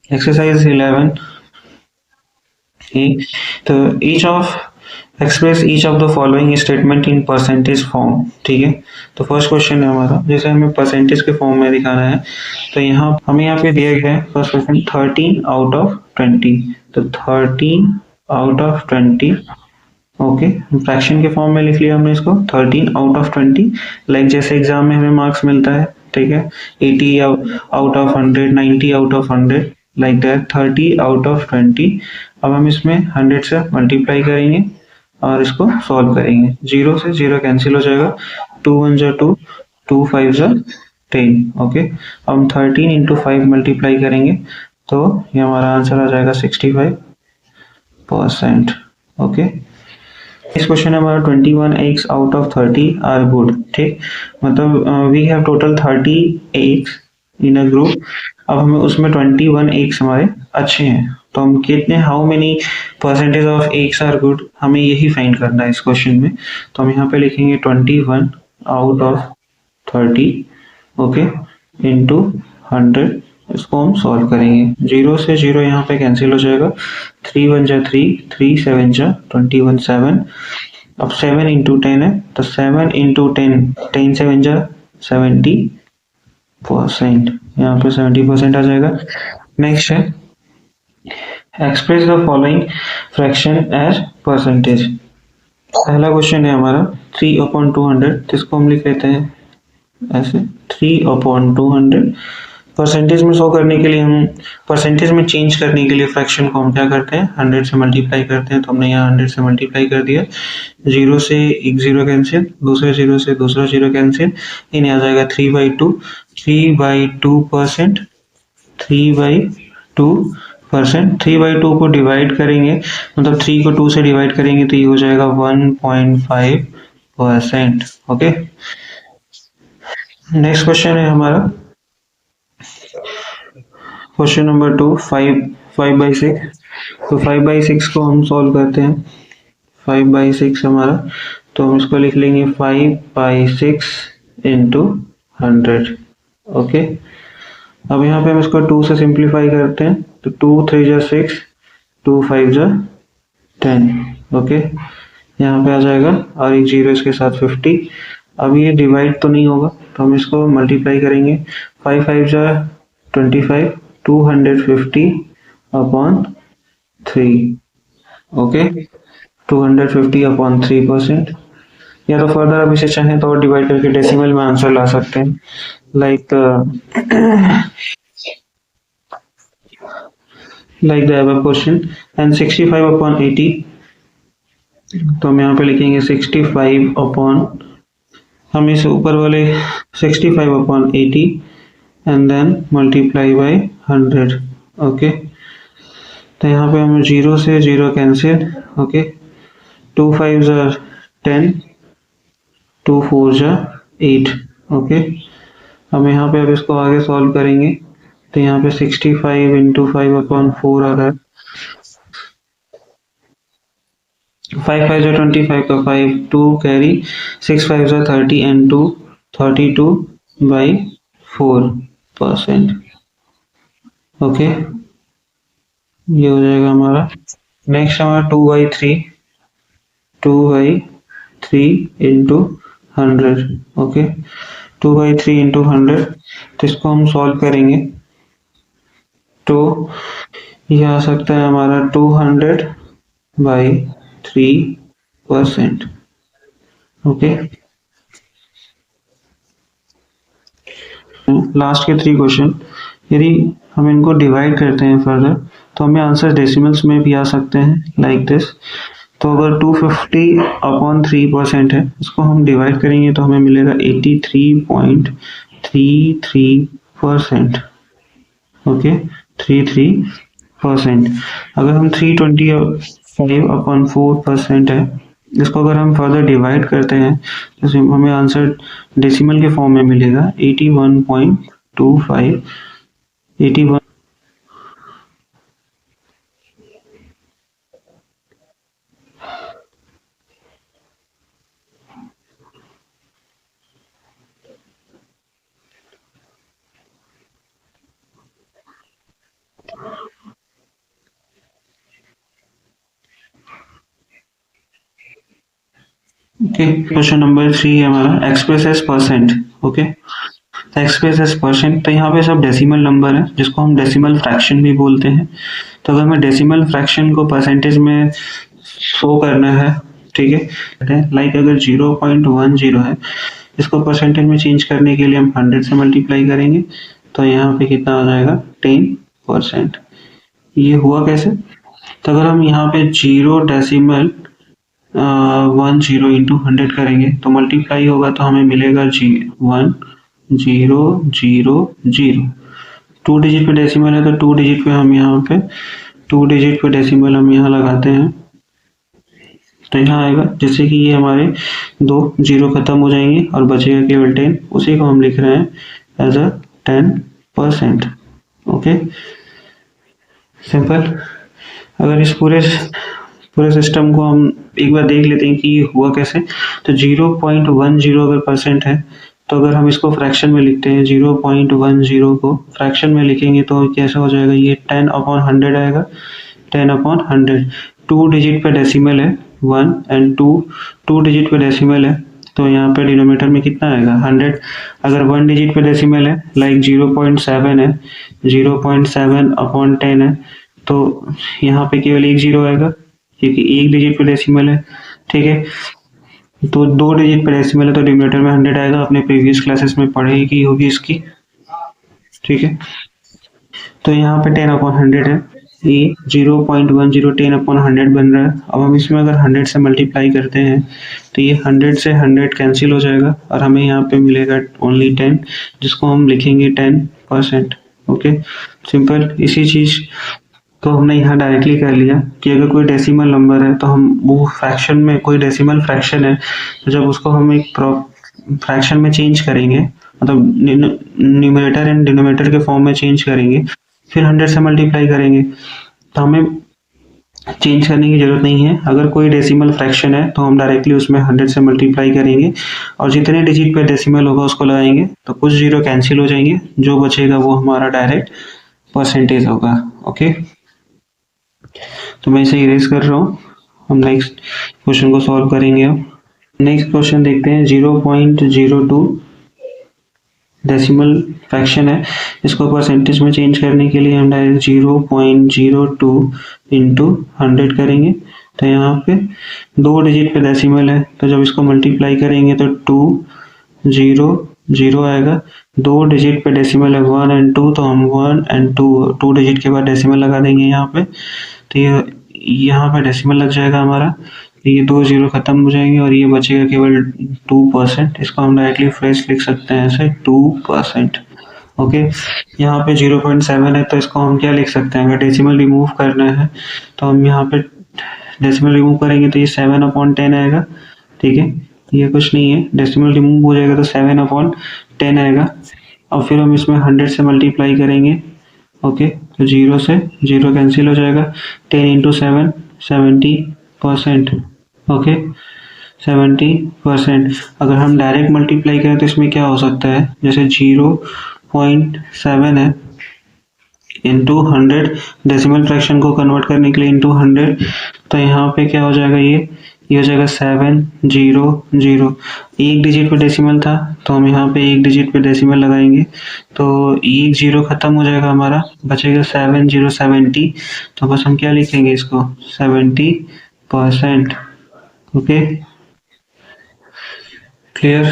Exercise 11 E. तो each of express each of the following statement in percentage form। ठीक है, तो first question है हमारा, जैसे हमें परसेंटेज के फॉर्म में दिखाना है, तो यहाँ हमें यहाँ पे दिया गया है फर्स्ट क्वेश्चन 13 आउट ऑफ 20। तो 13 आउट ऑफ 20, ओके, फ्रैक्शन के फॉर्म में लिख लिया हमने इसको 13 आउट ऑफ 20। लाइक जैसे एग्जाम में हमें मार्क्स मिलता है, ठीक है, 80 out of 100, 90 out of 100, like that 30 out of 20। अब हम इसमें 100 से मल्टीप्लाई करेंगे और इसको सॉल्व करेंगे। जीरो से जीरो कैंसिल हो जाएगा, 2 1 जा 2, 2 5 जा 10। ओके, अब हम 13 इंटू 5 मल्टीप्लाई करेंगे तो ये हमारा आंसर आ जाएगा 65%। ओके, इस क्वेश्चन में हमारा 21 eggs out of 30 are good. ठीक, मतलब we have total 30 eggs in a group. अब हमें उसमें 21 एग्स हमारे अच्छे हैं, तो हम कितने, how many percentage of eggs are good, हमें यही फाइंड करना है इस क्वेश्चन में। तो हम यहाँ पे लिखेंगे 21 आउट ऑफ 30, ओके, इंटू 100। इसको हम सॉल्व करेंगे, जीरो से जीरो यहाँ पे कैंसिल हो जाएगा, 3 1 जा 3, 3 7 जा 21 7। अब 7 इंटू 10 है, तो 7 इंटू 10, 10 7 जा 70%, यहाँ पे 70% आ जाएगा। नेक्स्ट है express the following fraction as percentage. पहला क्वेश्चन है हमारा 3/200, जिसको हम लिख लेते हैं ऐसे 3/200। परसेंटेज में शो करने के लिए हम, परसेंटेज में चेंज करने के लिए फ्रैक्शन को हम क्या करते हैं, 100 से मल्टीप्लाई करते हैं। तो हमने यहाँ 100 से मल्टीप्लाई कर दिया, जीरो से एक जीरो कैंसिल, दूसरे जीरो से दूसरा जीरो कैंसिल, इन्हें आ जाएगा 3/2, 3/2%, 3/2%। 3/2 को डिवाइड करेंगे, मतलब 3 को 2 से डिवाइड करेंगे तो ये हो जाएगा 1.5%। ओके, नेक्स्ट क्वेश्चन है हमारा क्वेश्चन नंबर 2, 5/6। तो 5/6 को हम सॉल्व करते हैं। 5/6 हमारा, तो हम इसको लिख लेंगे 5/6 इंटू 100। ओके, अब यहाँ पे हम इसको 2 से सिंप्लीफाई करते हैं, तो 2 3 जा 6, 2 5 जा 10। ओके, यहाँ पे आ जाएगा और एक जीरो इसके साथ 50। अब ये डिवाइड तो नहीं होगा, तो हम इसको मल्टीप्लाई करेंगे, 5 5 जा 25, 250 अपॉन 3। Okay, 250 upon 3%। या तो फर्दर आप इसे चाहें तो और डिवाइड करके डेसिमल में आंसर ला सकते हैं, like like the above question. And 65 upon 80, तो हम यहाँ पे लिखेंगे 65 अपॉन, हम इस ऊपर वाले 65 upon 80 and then multiply by 100। Okay, तो यहाँ पे हमें जीरो से जीरो कैंसिल, ओके, 2 5 जा 10, 2 4 जा 8। ओके, हम यहाँ पे अब इसको आगे सॉल्व करेंगे, तो यहाँ पे 65 इंटू 5/4 आ रहा है, 5 5 जा 25 का 5, 2 कैरी, 6 5 जा 30 एंड 2 32/4%। ओके, ये हो जाएगा हमारा। नेक्स्ट हमारा 2/3, 2/3 इंटू 100। ओके, 2/3 इंटू 100, तो इसको हम सॉल्व करेंगे, तो यह आ सकता है हमारा 200/3%। ओके, लास्ट के 3 क्वेश्चन, यदि हम इनको डिवाइड करते हैं फर्दर, तो हमें आंसर डेसिमल्स में भी आ सकते हैं, लाइक दिस। तो अगर 250/3% है, इसको हम डिवाइड करेंगे तो हमें मिलेगा 83.33%। ओके, 33%। अगर हम 325/4% है, इसको अगर हम फर्दर डिवाइड करते हैं तो हमें आंसर डेसिमल के फॉर्म में मिलेगा 81.25, 81। ओके, क्वेश्चन नंबर 3 है हमारा express as percent. Okay, express as percent, तो यहाँ पे सब डेसिमल नंबर है जिसको हम डेसिमल फ्रैक्शन भी बोलते हैं। तो अगर हमें डेसिमल फ्रैक्शन को परसेंटेज में शो करना है, ठीक है, लाइक अगर 0.10 है, इसको परसेंटेज में चेंज करने के लिए हम 100 से मल्टीप्लाई करेंगे, तो यहाँ पे कितना आ जाएगा 10%। ये हुआ कैसे? तो अगर हम यहाँ पे 0.10 इंटू 100 करेंगे तो मल्टीप्लाई होगा, तो हमें मिलेगा 1000। 2 डिजिट पे डेसिमल है तो 2 डिजिट पे हम यहाँ पे 2 डिजिट पे डेसिमल हम यहाँ लगाते हैं, तो यहाँ आएगा, जैसे कि ये हमारे 2 जीरो खत्म हो जाएंगे और बचेगा केवल 10, उसी को हम लिख रहे हैं एज अ 10%। Okay, simple. अगर इस पूरे सिस्टम को हम एक बार देख लेते हैं कि ये हुआ कैसे, तो 0.10 अगर परसेंट है, तो अगर हम इसको फ्रैक्शन में लिखते हैं, 0.10 को फ्रैक्शन में लिखेंगे तो कैसे हो जाएगा, ये 10/100 आएगा, 10/100। 2 डिजिट पे डेसिमल है 1 एंड 2 डिजिट पे डेसिमल है, तो यहाँ पे डिनोमिनेटर में कितना आएगा 100। अगर 1 डिजिट पे डेसिमल है, लाइक 0.7 है, 0.7/10 है, तो यहाँ पे केवल एक जीरो आएगा क्योंकि एक डिजिट पे डेसिमल है, ठीक है। तो 2 डिजिट पे डेसिमल है तो डिनोमिनेटर में 100 आएगा, अपने प्रीवियस क्लासेस में पढ़ी की होगी इसकी, ठीक है। तो यहाँ पे 10/100 है, ये 0.10 10/100 बन रहा है। अब हम इसमें अगर 100 से मल्टीप्लाई करते हैं तो ये 100 से 100 कैंसिल हो जाएगा और हमें यहाँ पे मिलेगा ओनली 10, जिसको हम लिखेंगे 10%। Okay, simple. इसी चीज तो हमने यहाँ डायरेक्टली कर लिया कि अगर कोई डेसिमल नंबर है तो हम वो फ्रैक्शन में, कोई डेसिमल फ्रैक्शन है तो जब उसको हम एक फ्रैक्शन में चेंज करेंगे, मतलब न्यूमरेटर एंड डिनोमिनेटर के फॉर्म में चेंज करेंगे, फिर 100 से मल्टीप्लाई करेंगे, तो हमें चेंज करने की जरूरत नहीं है। अगर कोई डेसिमल फ्रैक्शन है तो हम डायरेक्टली उसमें 100 से मल्टीप्लाई करेंगे और जितने डिजिट पे डेसिमल होगा उसको लगाएंगे, तो कुछ जीरो कैंसिल हो जाएंगे, जो बचेगा वो हमारा डायरेक्ट परसेंटेज होगा। ओके, तो मैं इसे इरेज कर रहा हूँ। हम नेक्स्ट क्वेश्चन को सॉल्व करेंगे। अब नेक्स्ट क्वेश्चन देखते हैं। 0.02 डेसिमल फ्रैक्शन है, इसको परसेंटेज में चेंज करने के लिए हम डायरेक्ट 0.02 इंटू 100 करेंगे, तो यहाँ पे 2 डिजिट पे डेसिमल है, तो जब इसको मल्टीप्लाई करेंगे तो 200 आएगा। 2 डिजिट पे डेसिमल है 1 एंड 2, तो हम 1 एंड 2 डिजिट के बाद डेसिमल लगा देंगे यहाँ पे, तो ये यहाँ पे डेसिमल लग जाएगा हमारा, ये 2 जीरो खत्म हो जाएंगे और ये बचेगा केवल 2%। इसको हम डायरेक्टली फ्रेश लिख सकते हैं ऐसे 2%। ओके, यहाँ पे 0.7 है तो इसको हम क्या लिख सकते हैं, अगर डेसिमल रिमूव करना है तो हम यहाँ पे डेसिमल रिमूव करेंगे तो ये 7/10 आएगा, ठीक है। ये कुछ नहीं है, डेसिमल रिमूव हो जाएगा तो 7/10 आएगा। और फिर हम इसमें 100 से मल्टीप्लाई करेंगे। ओके, तो 0 से 0 कैंसिल हो जाएगा, 10 इंटू 7 70%। ओके, 70%। अगर हम डायरेक्ट मल्टीप्लाई करें तो इसमें क्या हो सकता है, जैसे 0.7 है इंटू 100, डेसिमल फ्रैक्शन को कन्वर्ट करने के लिए इंटू 100, तो यहाँ पे क्या हो जाएगा, ये हो जाएगा 700। एक डिजिट पे डेसिमल था तो हम यहाँ पे एक डिजिट पे डेसिमल लगाएंगे, तो एक जीरो खत्म हो जाएगा हमारा, बचेगा 7070। तो बस हम क्या लिखेंगे इसको 70%। Okay, clear.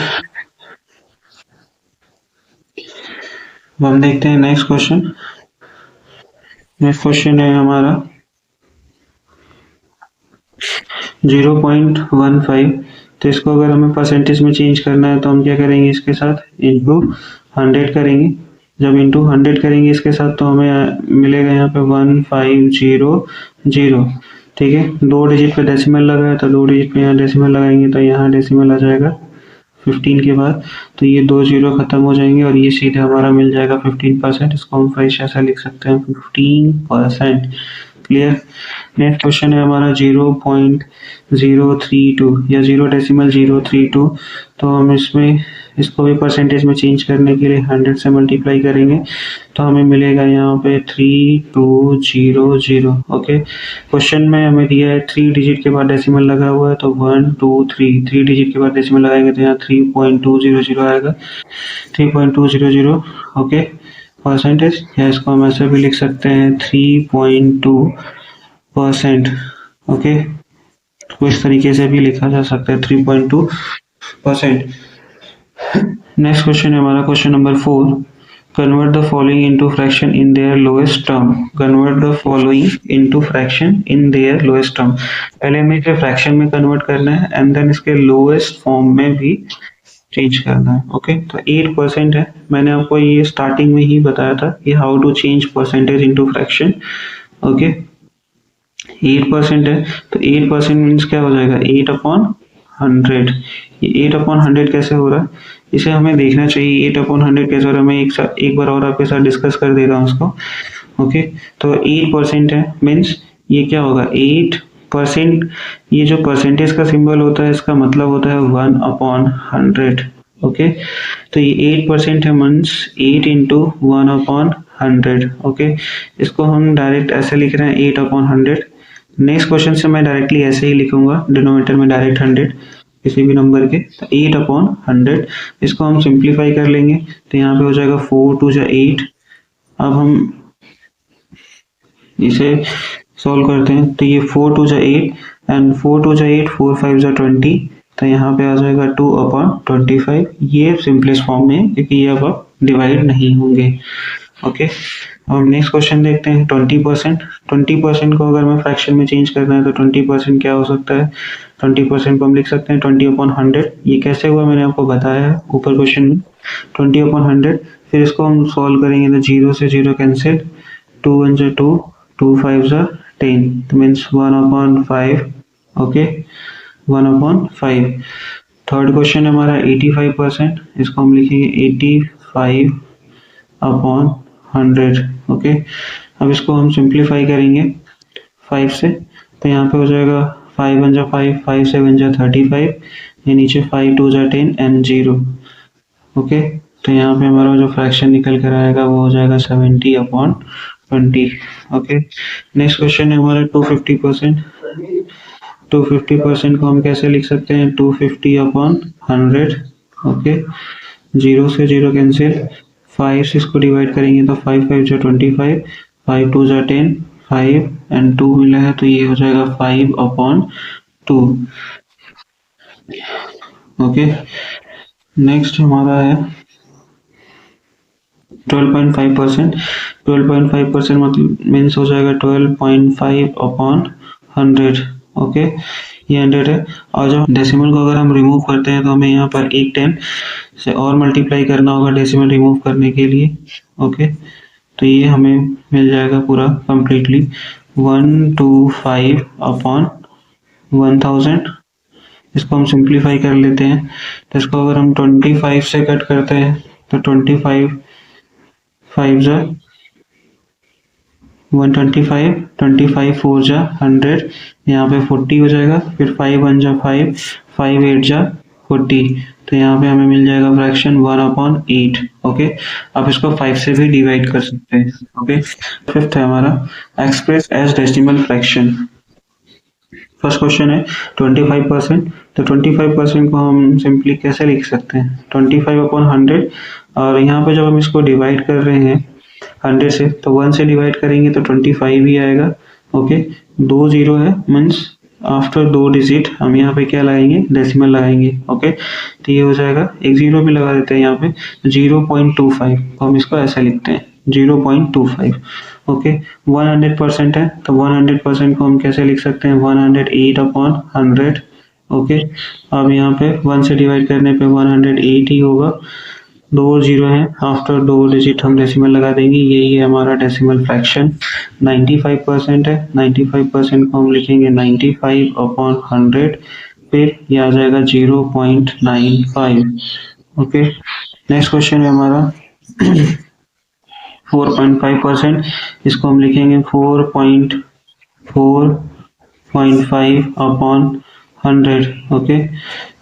अब हम देखते हैं नेक्स्ट क्वेश्चन। नेक्स्ट क्वेश्चन है हमारा 0.15, तो इसको अगर हमें परसेंटेज में चेंज करना है तो हम क्या करेंगे, इसके साथ इंटू 100 करेंगे। जब इंटू 100 करेंगे इसके साथ तो हमें मिलेगा यहाँ पे 1500, ठीक है। 2 डिजिट पे डेसिमल लगा है तो 2 डिजिट पे यहाँ डेसिमल लगाएंगे, तो यहाँ डेसिमल आ जाएगा 15 के बाद, तो ये 2 जीरो खत्म हो जाएंगे और ये सीधे हमारा मिल जाएगा 15%। इसको हम फ्रेश ऐसा लिख सकते हैं 15%। क्लियर। नेक्स्ट क्वेश्चन है हमारा 0.032 या 0.032, तो हम इसमें इसको भी परसेंटेज में चेंज करने के लिए 100 से मल्टीप्लाई करेंगे तो हमें मिलेगा यहाँ पे 3200। ओके, क्वेश्चन में हमें दिया है 3 डिजिट के बाद डेसिमल लगा हुआ है, तो 1 2 3 डिजिट के बाद डेसिमल लगाएंगे तो यहाँ 3.200 आएगा, 3.200। ओके, परसेंटेज, या इसको हम ऐसे भी लिख सकते हैं 3.2%। ओके, तो इस तरीके से भी लिखा जा सकता है 3.2%। नेक्स्ट क्वेश्चन है हमारा question number 4। Convert the following into fraction in their lowest term. Convert the following into fraction in their lowest term. पहले हमें इसे फ्रैक्शन में कन्वर्ट करना है एंड देन इसके लोएस्ट फॉर्म में भी चेंज करना है। ओके, तो 8% है, मैंने आपको ये स्टार्टिंग में ही बताया था कि how to change percentage into fraction. Okay, 8% है, तो 8% मीन्स क्या हो जाएगा 8/100। ये 8/100 कैसे हो रहा है, इसे हमें देखना चाहिए 8/100 कैसे हो रहा है। मैं एक बार और आपके साथ डिस्कस कर दे रहा हूँ उसको। ओके, तो 8% है मीन्स ये क्या होगा 8%। ये जो परसेंटेज का सिंबल होता है इसका मतलब होता है 1/100। ओके, तो ये 8% है मीन्स 8 इंटू 1/100। ओके, इसको हम डायरेक्ट ऐसे लिख रहे हैं 8/100। नेक्स्ट क्वेश्चन से मैं डायरेक्टली ऐसे ही लिखूंगा, डिनोमिनेटर में डायरेक्ट 100 किसी भी नंबर के, तो 8/100। इसको हम सिंप्लीफाई कर लेंगे तो यहाँ पे हो जाएगा 4 2 जा 8। अब हम इसे सॉल्व करते हैं तो ये 4 2 जा 8 एंड 4 2 जा 8, 4 5 जा 20, तो यहाँ पे आ जाएगा 2/25। ये सिंपलेस्ट फॉर्म में है क्योंकि ये अब डिवाइड नहीं होंगे। ओके, अब नेक्स्ट क्वेश्चन देखते हैं 20%। 20% को अगर मैं फ्रैक्शन में चेंज करना है तो 20% क्या हो सकता है, 20% को हम लिख सकते हैं 20/100। ये कैसे हुआ मैंने आपको बताया है ऊपर क्वेश्चन में, 20/100। फिर इसको हम सॉल्व करेंगे तो 0 से 0 कैंसिल, 2 1 जा 2, 2 5 जा 10, तो मीन्स 1/5। ओके, 1/5। थर्ड क्वेश्चन हमारा 85%, इसको हम लिखेंगे 85/100। ओके, अब इसको हम सिंप्लीफाई करेंगे 5 से, तो यहाँ पे हो जाएगा 5 1 जा 5, 5 7 जा 35, ये नीचे 5 2 जा 10 एंड 0। ओके, तो यहाँ पे हमारा जो फ्रैक्शन निकल कर आएगा वो हो जाएगा 70/20। ओके, नेक्स्ट क्वेश्चन है हमारा 250%। 250% को हम कैसे लिख सकते हैं 250/100। ओके, 0 से 0 कैंसिल, 5 से इसको डिवाइड करेंगे तो 5 5 जा 25, 5 2 जा 10, 5 एंड 2 मिला है तो ये हो जाएगा 5/2। ओके, नेक्स्ट हमारा है 12.5%। 12.5% मतलब मीन्स हो जाएगा 12.5/100। ओके, ये 100 है, और जब डेसिमल को अगर हम रिमूव करते हैं तो हमें यहाँ पर एक 10 से और मल्टीप्लाई करना होगा डेसिमल रिमूव करने के लिए। ओके, तो ये हमें मिल जाएगा पूरा कंप्लीटली 125/1000। इसको हम सिंप्लीफाई कर लेते हैं, तो इसको अगर हम 25 से कट करते हैं तो 25 5 जा 125, 25 4 जा 100, यहाँ पे 40 हो जाएगा, फिर 5 1 जा 5, 5 8 जा 40, तो यहाँ पे हमें मिल जाएगा फ्रैक्शन 1/8। ओके, आप इसको 5 से भी डिवाइड कर सकते हैं। ओके, फिफ्थ है हमारा express as decimal fraction. First question है 25%, तो 25% को हम सिंपली कैसे लिख सकते हैं 25/100, और यहाँ पे जब हम इसको डिवाइड कर रहे हैं 100 से तो 1 से डिवाइड करेंगे तो 25 ही आएगा। ओके, 2 0 है मीन्स आफ्टर 2 डिजिट हम यहाँ पे क्या लगाएंगे डेसिमल लगाएंगे। ओके, तो ये हो जाएगा, एक 0 भी लगा देते हैं यहाँ पे, 0.25 को हम इसको ऐसा लिखते हैं 0.25। ओके, 100% है तो 100% को हम कैसे लिख सकते हैं 108/100। ओके, अब यहाँ पे 1 से डिवाइड करने पे 108 ही होगा, 2 0 है, आफ्टर 2 डिजिट हम डेसिमल लगा देंगे, यही है हमारा डेसिमल फ्रैक्शन। 95% है, 95% को हम लिखेंगे 95/100, फिर ये आ जाएगा 0.95। ओके, नेक्स्ट क्वेश्चन है हमारा 4.5%, इसको हम लिखेंगे 4.5/100। 100। ओके,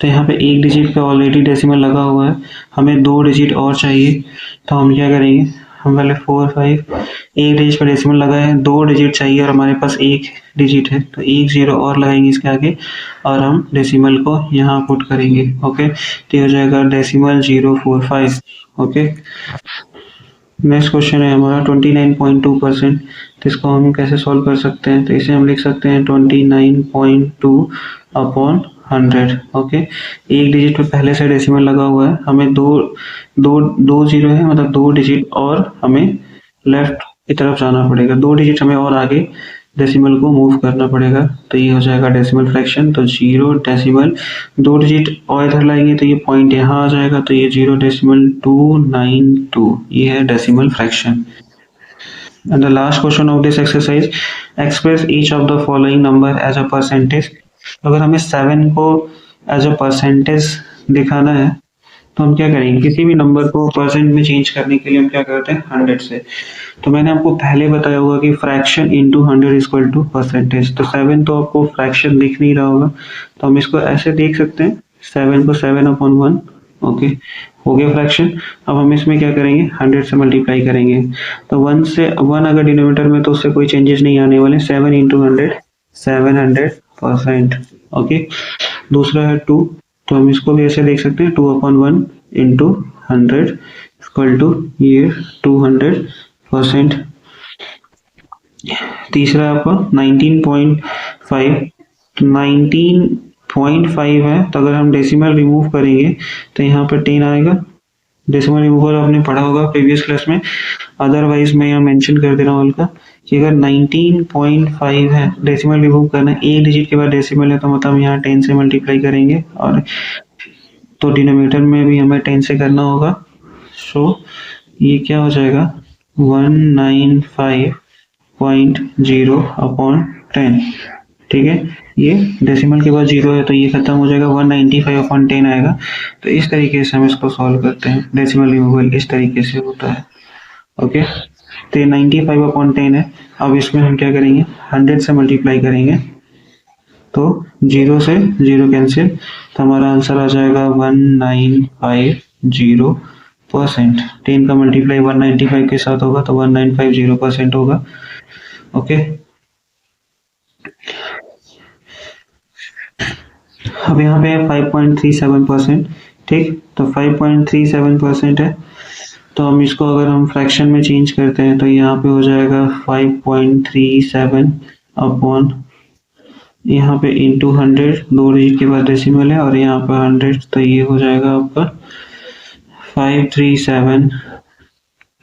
तो यहाँ पे एक डिजिट पे ऑलरेडी डेसिमल लगा हुआ है, हमें 2 डिजिट और चाहिए। तो हम क्या करेंगे, हम पहले 4 5 एक डिजिट पे डेसिमल लगा है, 2 डिजिट चाहिए और हमारे पास एक डिजिट है, तो एक जीरो और लगाएंगे इसके आगे और हम डेसिमल को यहाँ पुट करेंगे। ओके, तो ये हो जाएगा डेसिमल 045। ओके, नेक्स्ट क्वेश्चन है हमारा 29.2%। तो इसको हम कैसे सॉल्व कर सकते हैं, तो इसे हम लिख सकते हैं 29.2 अपॉन 100। ओके, एक डिजिट पे पहले से डेसिमल लगा हुआ है, हमें दो जीरो है, मतलब 2 डिजिट और हमें लेफ्ट की तरफ जाना पड़ेगा, 2 डिजिट हमें और आगे डेसिमल को मूव करना पड़ेगा। तो ये हो जाएगा डेसिमल फ्रैक्शन, तो 0 डेसिमल 2 डिजिट और इधर लाएंगे तो ये पॉइंट यहाँ आ जाएगा, तो ये 0.292 ये है decimal fraction. And the last question of this exercise, express each of the following number as a percentage। अगर हमें 7 को as a percentage दिखाना है तो हम क्या करेंगे, किसी भी नंबर को परसेंट में चेंज करने के लिए हम क्या करते हैं, 100 से। तो मैंने आपको पहले बताया होगा कि fraction into 100 equal to percentage. तो 7 तो आपको फ्रैक्शन दिख नहीं रहा होगा, तो हम इसको ऐसे देख सकते हैं, 7 को 7/1। ओके, हो गया फ्रैक्शन। अब हम इसमें क्या करेंगे, 100 से मल्टीप्लाई करेंगे, तो 1 से 1 अगर डिनोमिनेटर में तो उससे कोई चेंजेस नहीं आने वाले। 7 इंटू 100 700%। ओके, दूसरा है 2, तो हम इसको भी ऐसे देख सकते हैं, 2/1 इंटू 100 इक्वल टू ये 200%। तीसरा है आपका 19.5, तो 19.5 है, तो अगर हम डेसिमल रिमूव करेंगे तो यहाँ पर 10 आएगा। डेसिमल रिमूवल आपने पढ़ा होगा प्रीवियस क्लास में, अदरवाइज मैं यहाँ मेंशन कर दे रहा हूँ हल्का कि अगर 19.5 है, डेसिमल रिमूव करना है, एक डिजिट के बाद डेसिमल है, तो मतलब यहाँ 10 से मल्टीप्लाई करेंगे और तो डिनोमिनेटर में भी हमें 10 से करना होगा। सो ये क्या हो जाएगा, 195.0/10। ठीक है, ये डेसिमल के बाद 0 है तो ये खत्म हो जाएगा, 195/10 आएगा। तो इस तरीके से हम इसको सॉल्व करते हैं, डेसिमल रिमूवल इस तरीके से होता है। ओके, तो 95/10 है। अब इसमें हम क्या करेंगे, 100 से मल्टीप्लाई करेंगे, तो 0 से 0 कैंसिल, तो हमारा आंसर आ जाएगा 1950%। 10 का मल्टीप्लाई 195 के साथ होगा तो 1950% होगा। ओके, अब यहाँ पे 5.37%। ठीक, तो 5.37% है, तो हम इसको अगर हम फ्रैक्शन में चेंज करते हैं तो यहाँ पे हो जाएगा 5.37 अपॉन, यहाँ पे इंटू 100, 2 डिजिट के बाद डेसिमल है और यहाँ पे 100, तो ये हो जाएगा आपका 537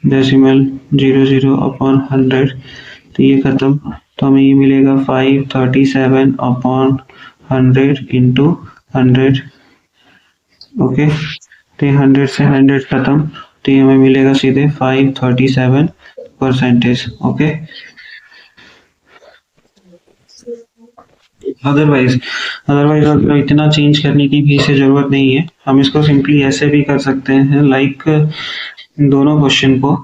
डेसिमल 00 अपॉन 100, तो ये खत्म, तो हमें ये मिलेगा 537 अपॉन 100 इंटू 100। ओके, तो 100 से 100 खत्म, तो ये हमें मिलेगा सीधे 537%। ओके, अदरवाइज इतना चेंज करने की भी इसे जरूरत नहीं है, हम इसको सिंपली ऐसे भी कर सकते हैं, लाइक दोनों क्वेश्चन को।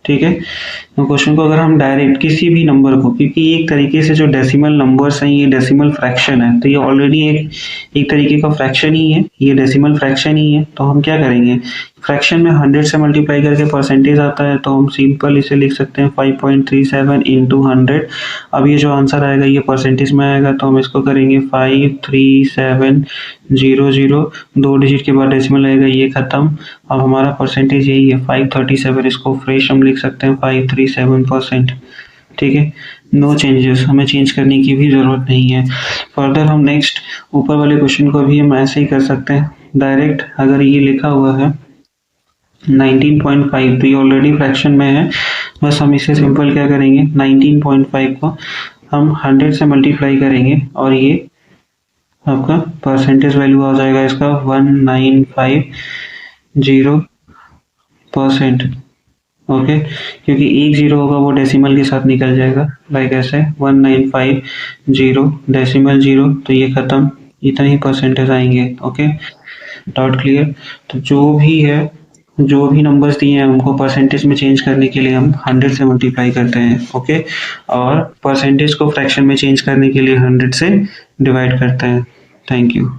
ठीक है, तो क्वेश्चन को अगर हम डायरेक्ट किसी भी नंबर को, क्योंकि एक तरीके से जो डेसिमल नंबर्स हैं ये डेसिमल फ्रैक्शन है, तो ये ऑलरेडी एक तरीके का फ्रैक्शन ही है, ये डेसिमल फ्रैक्शन ही है, तो हम क्या करेंगे, फ्रैक्शन में 100 से मल्टीप्लाई करके परसेंटेज आता है, तो हम सिंपल इसे लिख सकते हैं 5.37 इंटू 100। अब ये जो आंसर आएगा ये परसेंटेज में आएगा, तो हम इसको करेंगे 53700, 2 डिजिट के बाद डेसिमल आएगा, ये खत्म। अब हमारा परसेंटेज यही है 537, इसको फ्रेश हम लिख सकते हैं 537%। ठीक है, नो चेंजेस, हमें चेंज करने की भी जरूरत नहीं है। फर्दर हम नेक्स्ट ऊपर वाले क्वेश्चन को भी हम ऐसे ही कर सकते हैं डायरेक्ट। अगर ये लिखा हुआ है 19.5, तो ये ऑलरेडी फ्रैक्शन में है, बस हम इसे सिंपल क्या करेंगे, 19.5 को हम 100 से मल्टीप्लाई करेंगे और ये आपका परसेंटेज वैल्यू आ जाएगा इसका 1950%। ओके, क्योंकि एक जीरो होगा वो डेसिमल के साथ निकल जाएगा, लाइक ऐसे 1950 डेसिमल 0, तो ये खत्म, इतना ही परसेंटेज आएंगे। Okay, dot clear. तो जो भी नंबर्स दिए हैं उनको परसेंटेज में चेंज करने के लिए हम 100 से मल्टीप्लाई करते हैं। ओके, और परसेंटेज को फ्रैक्शन में चेंज करने के लिए 100 से डिवाइड करते हैं। Thank you.